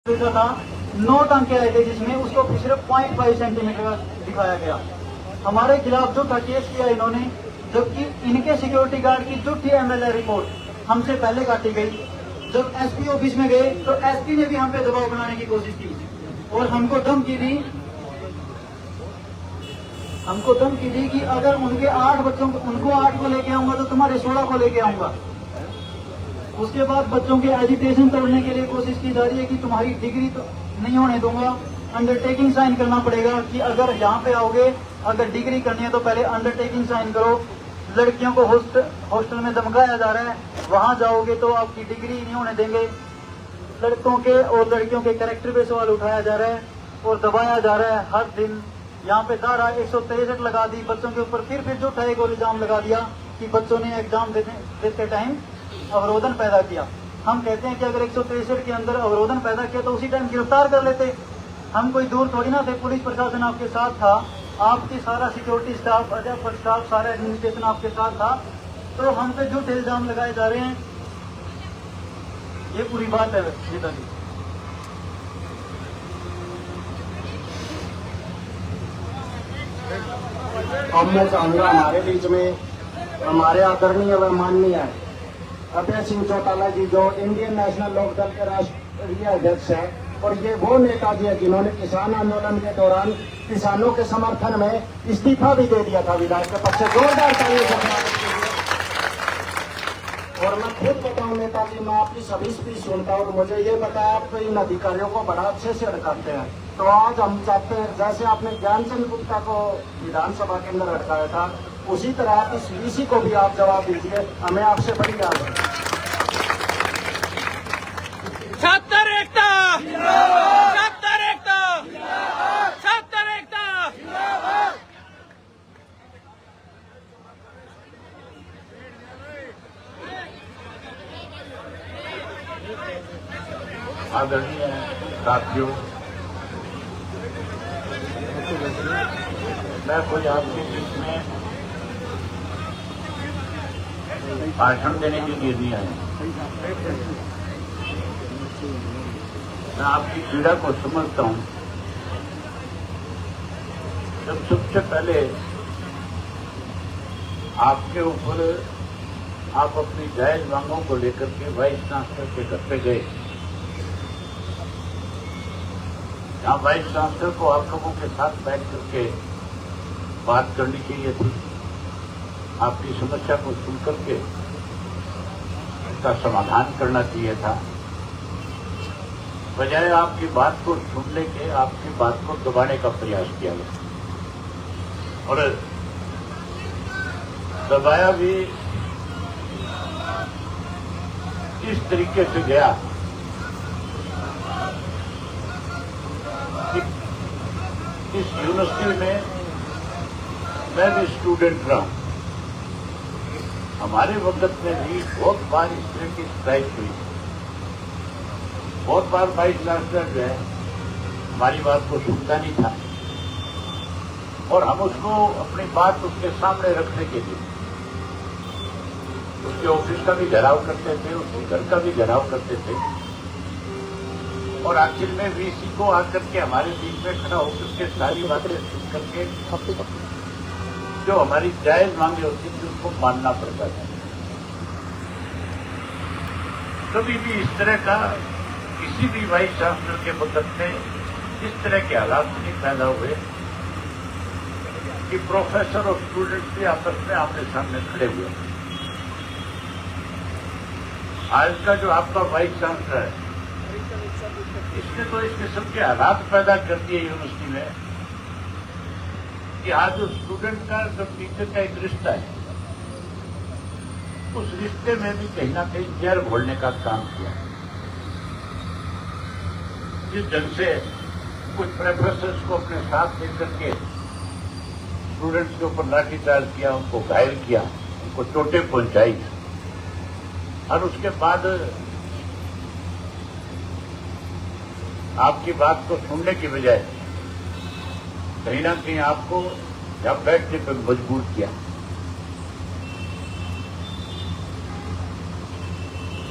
लिखा था 9 टंके आए थे जिसमें उसको सिर्फ 0.5 सेंटीमीटर का दिखाया गया। हमारे खिलाफ झूठा केस किया इन्होंने, जबकि इनके सिक्योरिटी गार्ड की झूठी एमएलए रिपोर्ट हमसे पहले काटी गई। जब एसपी ऑफिस में गए तो एसपी ने भी हम पे दबाव बनाने की कोशिश की और हमको धमकी दी कि अगर उनके 8 बच्चों को उनको 8 को लेके आऊंगा तो तुम्हारे 16 को लेके आऊंगा। उसके बाद बच्चों के एजुकेशन तोड़ने के लिए कोशिश की जा रही है कि तुम्हारी डिग्री तो नहीं होने दूंगा, अंडरटेकिंग साइन करना पड़ेगा कि अगर यहाँ पे आओगे, अगर डिग्री करनी है तो पहले अंडरटेकिंग साइन करो। लड़कियों को हॉस्टल में धमकाया जा रहा है, वहां जाओगे तो आपकी डिग्री नहीं होने देंगे। लड़कों के और लड़कियों के कैरेक्टर पे सवाल उठाया जा रहा है और दबाया जा रहा है हर दिन। यहाँ पे धारा 163 लगा दी बच्चों के ऊपर, फिर झूठा एक और इल्जाम लगा दिया कि बच्चों ने एग्जाम देते टाइम अवरोधन पैदा किया। हम कहते हैं कि अगर 163 के अंदर अवरोधन पैदा किया तो उसी टाइम गिरफ्तार कर लेते। हम कोई दूर थोड़ी ना थे, पुलिस प्रशासन आपके साथ था, आपकी सारा सिक्योरिटी स्टाफ, अध्यापक स्टाफ, सारा एडमिनिस्ट्रेशन आपके साथ था, तो हम पे झूठे इल्जाम लगाए जा रहे हैं। ये पूरी बात है नेताजी। अब मैं चाहूंगा हमारे बीच में हमारे आदरणीय व माननीय अभय सिंह चौटाला जी, जो इंडियन नेशनल लोकदल के राष्ट्रीय अध्यक्ष है, और ये वो नेताजी है जिन्होंने किसान आंदोलन के दौरान किसानों के समर्थन में इस्तीफा भी दे दिया था विधायक के पद से। जोरदार तालियों से स्वागत कीजिए। और मैं खुद बताऊं नेताजी, मैं आपकी सभी स्पीच सुनता हूँ, मुझे ये बताया आप इन अधिकारियों को बड़ा अच्छे से अटकाते हैं। तो आज हम चाहते हैं जैसे आपने ज्ञानचंद गुप्ता को विधानसभा के अंदर अटकाया था, उसी तरह आप इस वीसी को भी आप जवाब दीजिए। हमें आपसे बड़ी याद है। छात्र एकता, छात्र एकता, छात्र एकता। आदरणीय साथियों, मैं कोई आपके बीच में भाषण देने के लिए नहीं आया। मैं आपकी पीड़ा को समझता हूं। जब सबसे पहले आपके ऊपर आप अपनी जायज मांगों को लेकर के वाइस चांसलर के घर पे गए, जहां वाइस चांसलर को आप लोगों के साथ बैठ करके बात करनी चाहिए थी, आपकी समस्या को सुन करके इसका समाधान करना चाहिए था। बजाय आपकी बात को सुनने के आपकी बात को दबाने का प्रयास किया गया, और दबाया भी इस तरीके से गया कि इस यूनिवर्सिटी में मैं भी स्टूडेंट रहा हूं। हमारे वक्त में भी बहुत बार इस तरह की स्ट्राइक हुई, बहुत बार वाइस चांसलर जो है हमारी बात को सुनता नहीं था, और हम उसको अपनी बात उसके सामने रखने के लिए उसके ऑफिस का भी घेराव करते थे, उसके घर का भी घेराव करते थे, और आखिर में वीसी को आकर के हमारे बीच में खड़ा होकर के सारी बातें सुन करके जो हमारी जायज मांगे होती थी उसको मानना पड़ता था। कभी भी इस तरह का किसी भी वाइस चांसलर के वक्त में इस तरह के हालात नहीं पैदा हुए कि प्रोफेसर और स्टूडेंट्स भी आपस में आमने सामने खड़े हुए। आज का जो आपका वाइस चांसलर है, इसने तो इस किस्म के हालात पैदा कर दिए यूनिवर्सिटी में कि आज जो स्टूडेंट का जो टीचर का एक रिश्ता है, उस रिश्ते में भी कहीं ना कहीं जहर घोलने का काम किया। जिस ढंग से कुछ प्रोफेसर्स को अपने साथ लेकर के स्टूडेंट्स के ऊपर लाठीचार्ज किया, उनको घायल किया, उनको चोटें पहुंचाई, और उसके बाद आपकी बात को सुनने की बजाय कहीं ना कहीं आपको यहाँ बैठने पर मजबूर किया।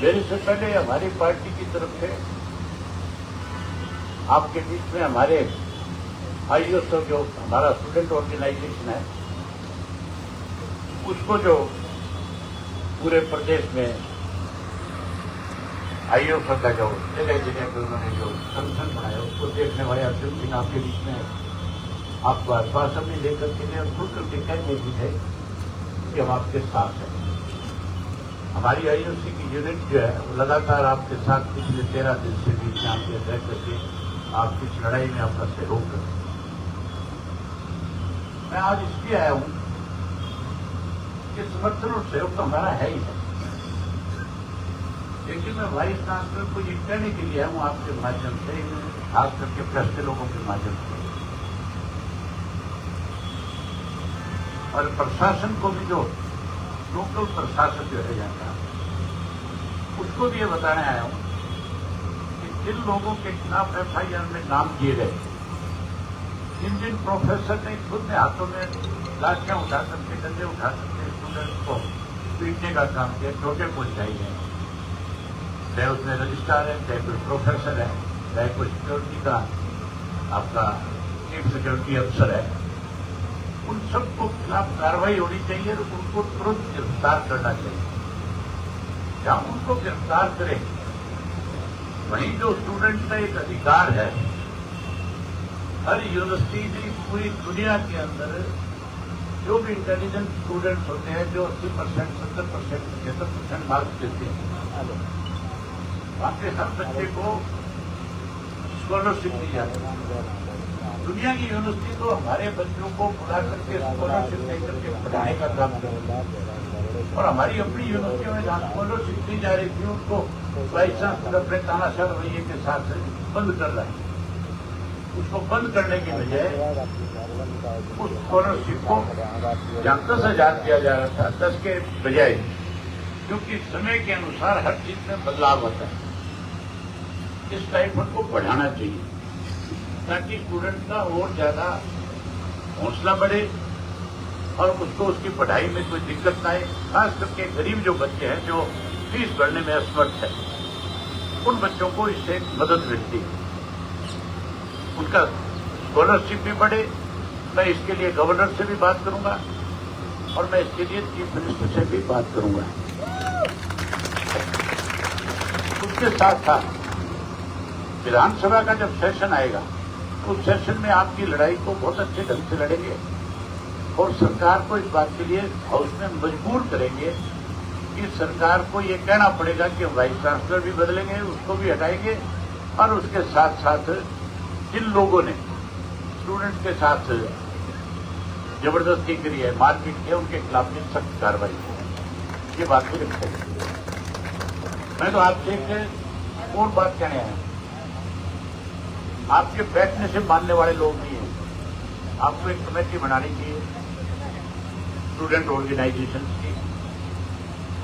मेरे से पहले हमारी पार्टी की तरफ से आपके बीच में हमारे IOSO जो हमारा स्टूडेंट ऑर्गेनाइजेशन है, उसको जो पूरे प्रदेश में IOSO का जो जगह जगह पे उन्होंने जो संगठन बनाया, उसको देखने वाले अर्जुन सिंह आपके बीच में है। आपको आश्वासन भी लेकर के लिए और खुल करके कहने भी है कि हम आपके साथ हैं। हमारी IOC की यूनिट जो है वो लगातार आपके साथ पिछले 13 दिन से भी यहाँ पे रह करके आपकी इस लड़ाई में अपना सहयोग कर। मैं आज इसलिए आया हूं कि समर्थन और सहयोग तो हमारा है ही है, लेकिन मैं वाइस चांसलर को ये कहने के लिए आया हूं आपके माध्यम से, खास करके भ्रष्ट लोगों के माध्यम से, और प्रशासन को भी, जो लोकल प्रशासन जो है यहाँ का, उसको भी ये बताने आया हूं कि जिन लोगों के खिलाफ FIR में नाम दिए गए, जिन प्रोफेसर ने खुद ने हाथों में लाठियां उठा करके, डंडे उठा करके स्टूडेंट्स को पीटने का काम किया, छोटे पुलिसई हैं, चाहे उसमें रजिस्ट्रार है, चाहे कोई प्रोफेसर है, चाहे कोई सिक्योरिटी का आपका चीफ सिक्योरिटी अफसर है, उन सबको खिलाफ कार्रवाई होनी चाहिए और उनको तुरंत गिरफ्तार करना चाहिए। जहां उनको गिरफ्तार करें, वहीं जो स्टूडेंट का एक अधिकार है, हर यूनिवर्सिटी की पूरी दुनिया के अंदर जो भी इंटेलिजेंट स्टूडेंट्स होते हैं, जो 80%, 70%, 75% मार्क्स देते हैं, वहां के हर बच्चे को स्कॉलरशिप दी जाती है। दुनिया की यूनिवर्सिटी तो हमारे बच्चों को बुला करके स्कॉलरशिप देकर के पढ़ाने का काम कर रही है, और हमारी अपनी यूनिवर्सिटियों में जहां स्कॉलरशिप दी जा रही थी, उनको वाइस चांसलर अपने तानाशाह रवैये के साथ बंद कर रहा है। उसको बंद करने की बजाय उस स्कॉलरशिप को जहां 10,000 दिया जा रहा था, 10 के बजाय, क्योंकि समय के अनुसार हर चीज में बदलाव होता है, इस स्टाइपेंड को बढ़ाना चाहिए ताकि स्टूडेंट का और ज्यादा हौसला बढ़े और उसको उसकी पढ़ाई में कोई दिक्कत ना आए। खास करके गरीब जो बच्चे हैं, जो फीस भरने में असमर्थ है, उन बच्चों को इससे मदद मिलती है, उनका स्कॉलरशिप भी बढ़े। मैं इसके लिए गवर्नर से भी बात करूंगा और मैं इसके लिए चीफ मिनिस्टर से भी बात करूंगा। उसके साथ साथ विधानसभा का जब सेशन आएगा, उस सेशन में आपकी लड़ाई को बहुत अच्छे ढंग से लड़ेंगे और सरकार को इस बात के लिए हाउस में मजबूर करेंगे कि सरकार को ये कहना पड़ेगा कि वाइस चांसलर भी बदलेंगे, उसको भी हटाएंगे, और उसके साथ साथ जिन लोगों ने स्टूडेंट्स के साथ जबरदस्ती करी है, मारपीट की है, उनके खिलाफ भी सख्त कार्रवाई हो। ये बात भी रखेंगे। मैं तो आपसे एक और बात कहने आया हूं, आपके बैठने से मानने वाले लोग नहीं हैं। आपको एक कमेटी बनानी चाहिए स्टूडेंट ऑर्गेनाइजेशन की,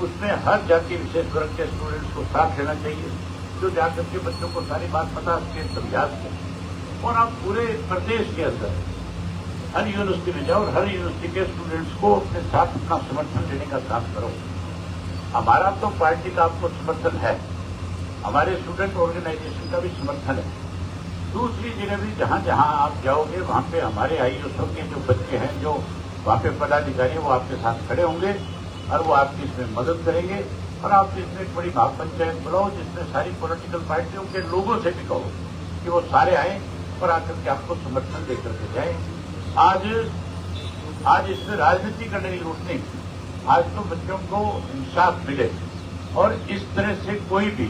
उसमें हर जाति विशेष वर्ग के स्टूडेंट्स को साथ लेना चाहिए, जो जाकर के बच्चों को सारी बात बता सके, समझा सके, और आप पूरे प्रदेश के अंदर हर यूनिवर्सिटी में जाओ और हर यूनिवर्सिटी के स्टूडेंट्स को अपने साथ अपना समर्थन देने का काम करो। हमारा तो पार्टी का आपको समर्थन है, हमारे स्टूडेंट ऑर्गेनाइजेशन का भी समर्थन है। दूसरी जगह भी जहां जहां आप जाओगे, वहां पे हमारे IOSO के जो बच्चे हैं, जो वहां पे पदाधिकारी हैं, वो आपके साथ खड़े होंगे और वो आपकी इसमें मदद करेंगे। और आप इसमें एक बड़ी महापंचायत बुलाओ, जिसमें सारी पॉलिटिकल पार्टियों के लोगों से भी कहो कि वो सारे आए और आकर के आपको समर्थन देकर के जाए। आज इसमें राजनीति करने की जरूरत नहीं, आज तो बच्चों को इंसाफ मिले और इस तरह से कोई भी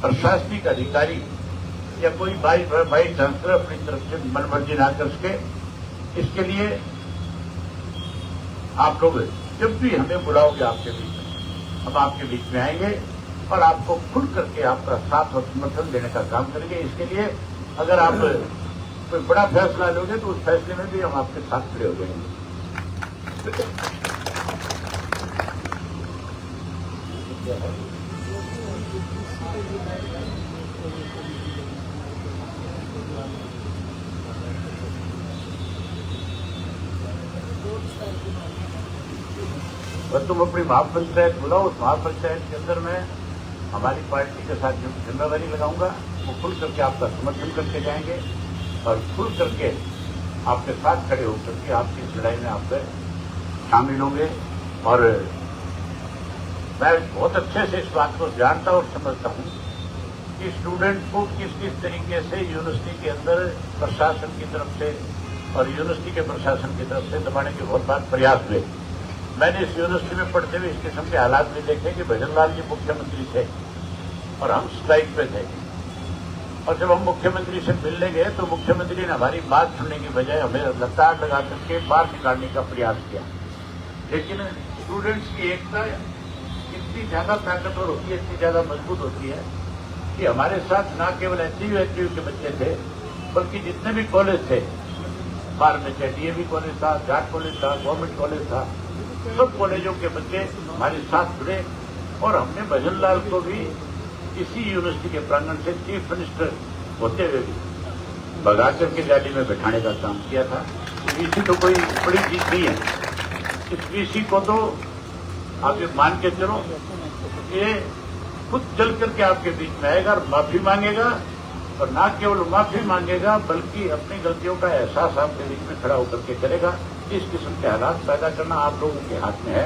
प्रशासनिक अधिकारी या कोई वाइस चांसलर अपनी तरफ से मनमर्जी ना कर सके। इसके लिए आप लोग जब भी हमें बुलाओगे आपके बीच में, हम आपके बीच में आएंगे और आपको खुल करके आपका साथ और समर्थन देने का काम करेंगे। इसके लिए अगर आप कोई बड़ा फैसला लोगे तो उस फैसले में भी हम आपके साथ खड़े हो जाएंगे। बस तुम अपनी महापंचायत बुलाओ, उस महापंचायत के अंदर में हमारी पार्टी के साथ जिम्मेवारी लगाऊंगा, वो खुल करके आपका समर्थन करके जाएंगे और खुल करके आपके साथ खड़े होकर के आपकी इस लड़ाई में आप शामिल होंगे। और मैं बहुत अच्छे से इस बात को जानता और समझता हूं कि स्टूडेंट को किस किस तरीके से यूनिवर्सिटी के अंदर प्रशासन की तरफ से और यूनिवर्सिटी के प्रशासन की तरफ से दबाने के बहुत बार प्रयास हुए। मैंने इस यूनिवर्सिटी में पढ़ते हुए इस किस्म के हालात भी देखे कि भजनलाल जी मुख्यमंत्री थे और हम स्ट्राइक पे थे, और जब हम मुख्यमंत्री से मिलने गए तो मुख्यमंत्री ने हमारी बात सुनने की बजाय हमें लताड़ लगा करके बाहर निकालने का प्रयास किया। लेकिन स्टूडेंट्स की एकता इतनी ज्यादा ताकतवर होती है, इतनी ज्यादा मजबूत होती है कि हमारे साथ न केवल एचयू के बच्चे थे बल्कि जितने भी कॉलेज थे, बाहर में चाहे डीएवी कॉलेज था, जाट कॉलेज था, गवर्नमेंट कॉलेज था, सब कॉलेजों के बच्चे हमारे साथ जुड़े और हमने भजनलाल को भी इसी यूनिवर्सिटी के प्रांगण से चीफ मिनिस्टर होते हुए भी भगाकर के जाली में बैठाने का काम किया था। वीसी तो कोई बड़ी चीज नहीं है। इस वीसी को तो आप ये मान के चलो, ये खुद चल करके आपके बीच में आएगा और माफी मांगेगा, और न केवल माफी मांगेगा बल्कि अपनी गलतियों का एहसास आपके बीच में खड़ा होकर के करेगा। इस किस्म के हालात पैदा करना आप लोगों के हाथ में है।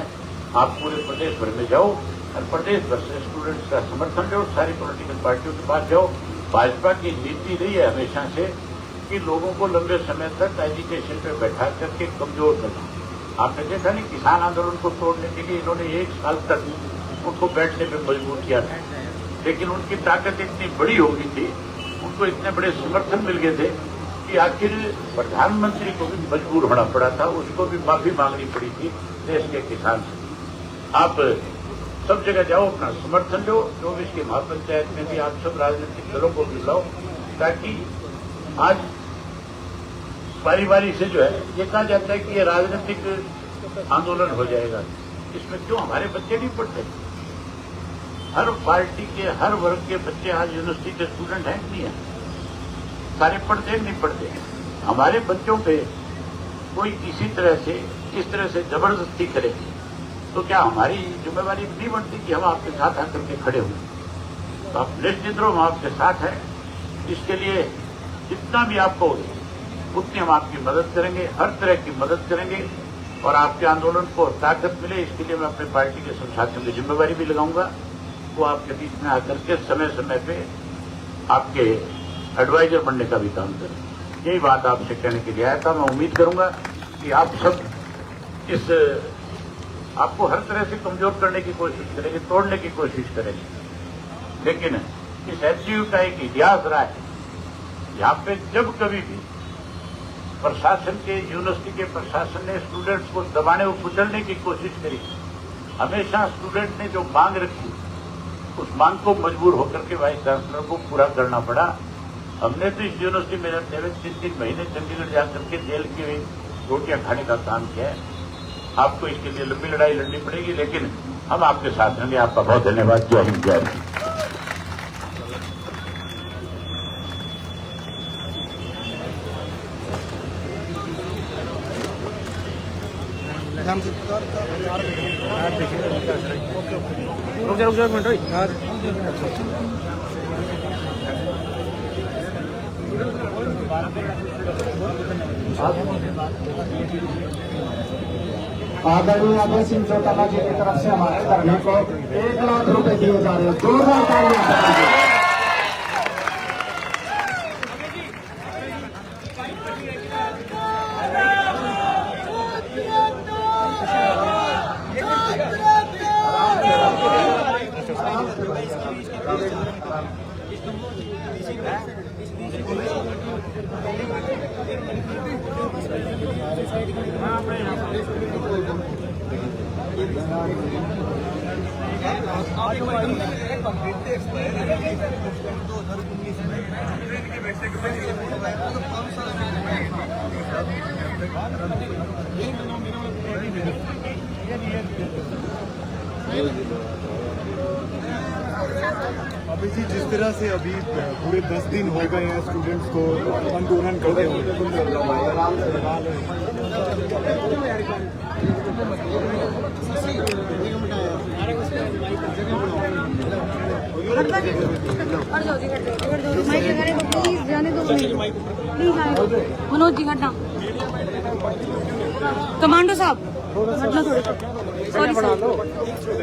आप पूरे प्रदेश भर में जाओ और प्रदेश भर से स्टूडेंट्स का समर्थन लो, सारी पॉलिटिकल पार्टियों के पास जाओ। भाजपा की नीति रही है हमेशा से कि लोगों को लंबे समय तक एजुकेशन पे बैठा करके कमजोर करना। आपने देखा नहीं, किसान आंदोलन को तोड़ने के लिए इन्होंने 1 साल तक उनको बैठने पे मजबूर किया था, लेकिन उनकी ताकत इतनी बड़ी हो गई थी, उनको इतने बड़े समर्थन मिल गए थे कि आखिर प्रधानमंत्री को भी मजबूर होना पड़ा था, उसको भी माफी मांगनी पड़ी थी देश के किसान से। आप सब जगह जाओ, अपना समर्थन लो। 24 की महापंचायत में भी आप सब राजनीतिक दलों को बुलाओ, ताकि आज बारी बारी से जो है ये कहा जाता है कि ये राजनीतिक आंदोलन हो जाएगा, इसमें क्यों हमारे बच्चे नहीं पढ़ते? हर पार्टी के हर वर्ग के बच्चे आज यूनिवर्सिटी के स्टूडेंट हैं नहीं है, सारे पढ़ते नहीं पढ़ते। हमारे बच्चों पे कोई किसी तरह से इस तरह से जबरदस्ती करे तो क्या हमारी जिम्मेवारी नहीं बनती कि हम आपके साथ आकर के खड़े हों? तो आप निश्चित रहो, हम आपके साथ हैं। इसके लिए जितना भी आपको उतनी हम आपकी मदद करेंगे, हर तरह की मदद करेंगे, और आपके आंदोलन को ताकत मिले इसके लिए मैं अपनी पार्टी के सब साथियों की जिम्मेवारी भी लगाऊंगा। वो आपके बीच में आकर के समय समय पे आपके एडवाइजर बनने का भी काम करें। यही बात आपसे कहने के लिए आया था। मैं उम्मीद करूंगा कि आप सब इस आपको हर तरह से कमजोर करने की कोशिश करेंगे, तोड़ने की कोशिश करेंगे, लेकिन इस एचयू का एक इतिहास रहा है यहाँ पे जब कभी भी प्रशासन के यूनिवर्सिटी के प्रशासन ने स्टूडेंट्स को दबाने और कुचलने की कोशिश करी, हमेशा स्टूडेंट ने जो मांग रखी उस मांग को मजबूर होकर के वाइस चांसलर को पूरा करना पड़ा। हमने तो इस यूनिवर्सिटी में रहते हुए 3-3 महीने चंडीगढ़ जाकर के जेल की रोटियां खाने का काम किया है। आपको इसके लिए लंबी लड़ाई लड़नी पड़ेगी, लेकिन हम आपके साथ रहेंगे। आपका बहुत धन्यवाद। जय हिंद, जय हिंद। रुक जा 1 मिनट। आदरणीय अभय सिंह चौटाला जी की तरफ से हमारे धरने को 1 लाख रुपए दिए जा रहे हैं। जोरदार तालियां बजाइए। अभी जी जिस तरह से अभी पूरे 10 दिन हो गए हैं स्टूडेंट्स को आंदोलन करते हुए, हट जाओ जी, हट जाओ, माइक लगा रहे हो, प्लीज जाने दो, प्लीज आने दो। मनोज जी हटना, कमांडो साहब हटना थोड़ा, सॉरी सर,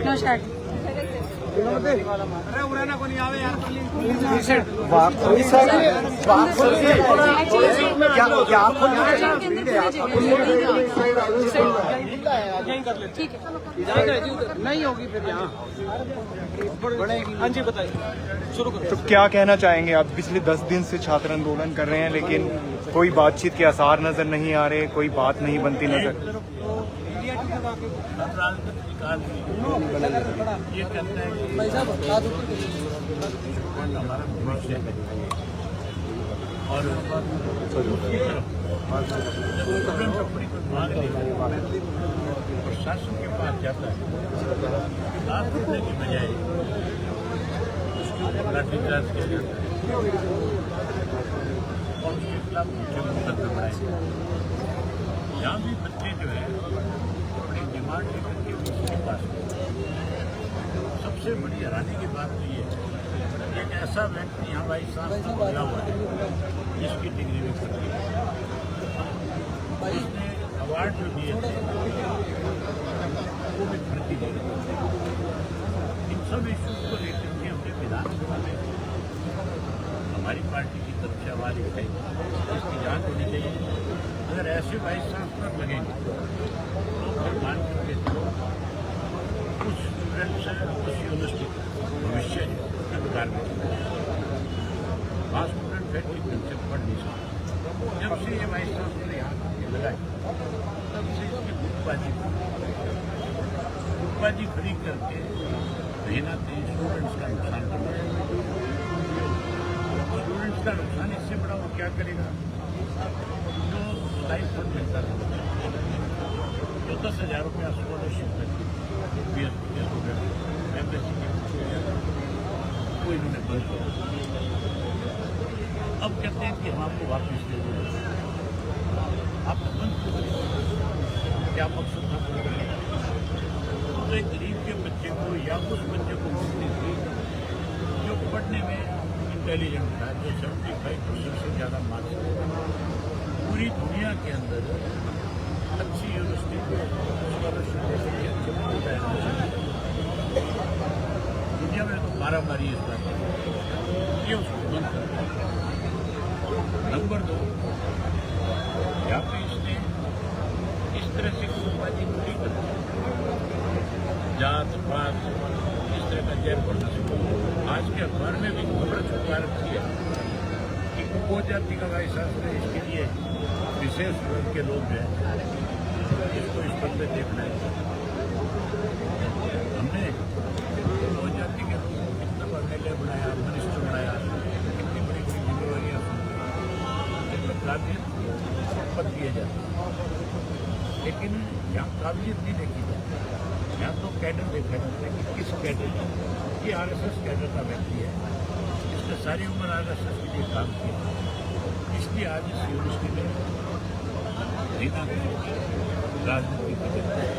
नमस्कार। ठीक है, नहीं होगी फिर यहाँ बढ़ेगी। हाँ जी बताइए, शुरू करो। तो क्या कहना चाहेंगे आप? पिछले 10 दिन से छात्र आंदोलन कर रहे हैं, लेकिन कोई बातचीत के आसार नजर नहीं आ रहे, कोई बात नहीं बनती नजर। ये कहते हैं कि हमारा भविष्य है और प्रशासन के पास जाता है, बात करने की बजाय उसके ऊपर लाठीचार्ज किया जाता है और उसके खिलाफ मुकदमे बनाए जाते हैं। यहाँ भी बच्चे जो है अपनी डिमांड लेकर के उसके पास, सबसे बड़ी हैरानी की बात तो ये है, एक ऐसा व्यक्ति यहाँ भाई साहब बोला हुआ है जिसकी डिग्री भी कर दी है, उसने अवार्ड जो दिए थे वो भी भर्ती दे दी। इन सब इश्यूज को लेकर के हमने विधानसभा में हमारी पार्टी की तरफ से आवाज उठाई, इसकी जांच होनी चाहिए। अगर ऐसे वाइस चांसलर लगेंगे तो फिर मान करके कुछ स्टूडेंट्स उस यूनिवर्सिटी का भविष्य अंधकार में वहाँ स्टूडेंट फैक्ट्री से पढ़ नहीं सकते। जब से ये वाइस चांसलर यहाँ लगाए तब से इसकी गुटबाजी खड़ी करके रहना चाहिए, स्टूडेंट्स का नुकसान करना है। स्टूडेंट्स का नुकसान इससे बड़ा वो क्या करेगा? जो लाइफ फंड मिलता था, जो 10,000 रुपया स्कॉलरशिप मिलती एमएससी वो इन्होंने बंद किया। अब कहते हैं कि हम आपको वापस दे देंगे। आप बंद क्यों करें? क्या मकसद था? तो एक गरीब के बच्चे को या उस बच्चे को मिलती थी जो पढ़ने में इंटेलिजेंट था, जो 75% से ज़्यादा मार्क्स पूरी दुनिया के अंदर अच्छी यूनिवर्सिटी को स्कॉलरशिप दे सकती है, अच्छे दुनिया में तो मारामारी इस बात ये उसको बंद कर दिया। नंबर 2, यहाँ पे इसने इस तरह से गुटबाजी खड़ी कर दी, जात पात इस तरह का जहर पड़ना शुरू। आज के अखबार में भी खबर छुपा रखी है कि वो जाति का वाइस चांसलर, इसके लिए विशेष वर्ग के लोग हैं, इसको इस पर देखना है। हमने वो जाति के लोगों को कितना एमएलए बनाया, मिनिस्टर बनाया, कितनी बड़ी बड़ी जिम्मेवारियाँ जिनमें काबिलियत पद दिए जाते हैं, लेकिन यहाँ काबिलियत नहीं देखी जाती। यहाँ तो कैडर देखा जाता है कि किस कैडर ये आरएसएस कैडर का व्यक्ति है, इसने सारी उम्र आरएसएस के लिए काम किया, इसलिए आज इस यूनिवर्सिटी में राजनीति करते हैं।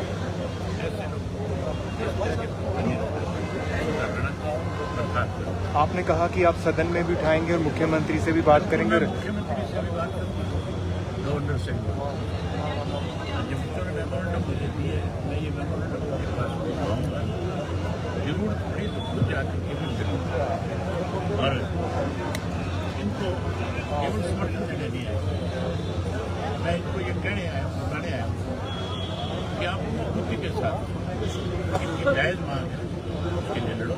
ऐसे लोग आपने कहा कि आप सदन में भी उठाएंगे और मुख्यमंत्री से भी बात करेंगे। मुख्यमंत्री से भी बात करती हूँ, गवर्नर से भी जब उन्होंने मेमोरेंडम मुझे दिए, मैं ये मेमोरेंडम उनके पास लाऊंगा, जरूरत पड़ी तो खुद जाकर के भी मिलूंगा और इनको केवल समर्थन देने नहीं आया, मैं इनको ये कहने आया हूँ, बताने आया हूँ कि आप मजबूती के साथ इनकी जायज मांग है उसके लिए लड़ो,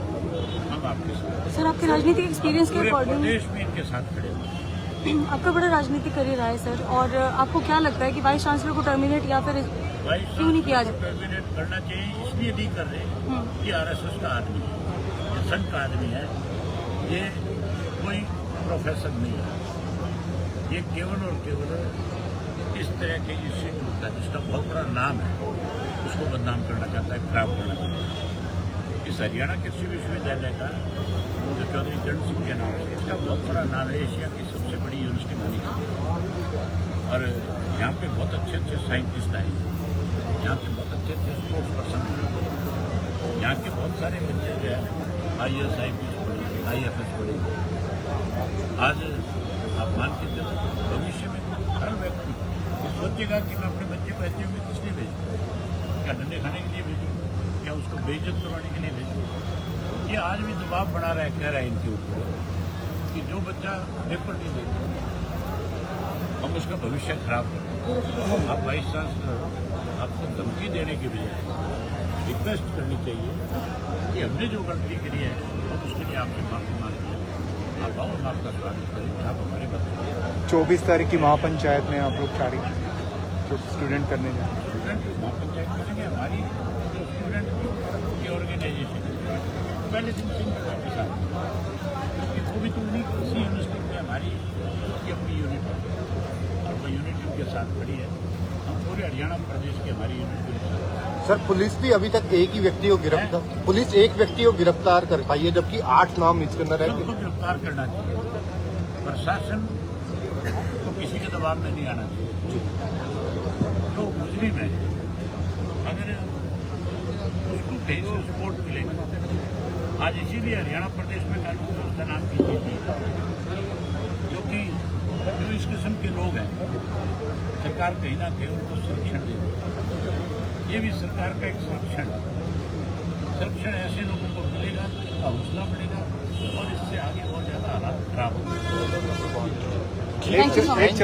हम आपके साथ। सर, आपके राजनीतिक एक्सपीरियंस के अकॉर्डिंग प्रदेश में इनके साथ खड़े हैं। आपका बड़ा राजनीतिक करियर रहा है सर, और आपको क्या लगता है कि वाइस चांसलर को टर्मिनेट या फिर क्यों नहीं किया जाए? टर्मिनेट करना चाहिए, इसलिए नहीं कर रहे कि आरएसएस का आदमी है, ये संघ का आदमी है, ये कोई प्रोफेसर नहीं है, ये केवल और केवल इस तरह के इंस्टीट्यूट का जिसका बहुत बड़ा नाम है उसको बदनाम करना चाहता है, खराब करना चाहता है। इस हरियाणा कृषि विश्वविद्यालय का जो चौधरी चरण सिंह के नाम है, इसका बहुत बड़ा नाम है, एशिया की सबसे बड़ी यूनिवर्सिटी बनी है और यहाँ पे बहुत अच्छे अच्छे साइंटिस्ट आए, यहाँ पे बहुत अच्छे अच्छे स्पोर्ट्स पर्सन हैं। यहाँ के बहुत सारे बच्चे जो है IAS IPS पढ़े, IFS पढ़े। आज आप मान के चलो भविष्य में हर व्यक्ति सोचेगा कि मैं अपने बच्चे को ऐसे में किस लिए भेजूँ, क्या धंधे खाने के लिए भेजूँ, क्या उसको बेइज्जत करवाने के लिए भेजूँ। ये आज भी दबाव बना रहा है, कह रहा है इनके ऊपर कि जो बच्चा पेपर नहीं देता हम उसका भविष्य खराब करें। आप वाइस चांसलर आपको धमकी देने के बजाय रिक्वेस्ट करनी चाहिए कि हमने जो गलती करी है हम उसके लिए आपसे माफी मांगते हैं, आप आओ हम आपका स्वागत करेंगे, आप हमारे बच्चे 24 तारीख की महापंचायत में आप लोग तारीख जो स्टूडेंट करने जाए। स्टूडेंट महापंचायत करेंगे। हमारी जो स्टूडेंट की ऑर्गेनाइजेशन पहले दिन से के साथ, वो भी तो उन्हीं इसी यूनिवर्सिटी में हमारी की अपनी यूनिट है और वो यूनिट उनके साथ खड़ी है। हम पूरे हरियाणा प्रदेश की हमारी यूनिट के साथ। सर पुलिस भी अभी तक एक ही व्यक्ति को गिरफ्तार पुलिस एक व्यक्ति को गिरफ्तार कर पाई है, जबकि 8 नाम इसके अंदर है। उनको गिरफ्तार करना चाहिए। प्रशासन को किसी के दबाव में नहीं आना चाहिए। जो मुजरिम है अगर उसको कहीं से सपोर्ट मिलेगा, आज इसीलिए हरियाणा प्रदेश में कानून व्यवस्था नाम की चीज है, क्योंकि जो इस किस्म के लोग हैं सरकार कहीं ना कहीं उनको संरक्षण दे। ये भी सरकार का एक संरक्षण ऐसे लोगों को मिलेगा तो हौसला बढ़ेगा और इससे आगे बहुत ज्यादा हालात खराब होंगे। Thank you so much.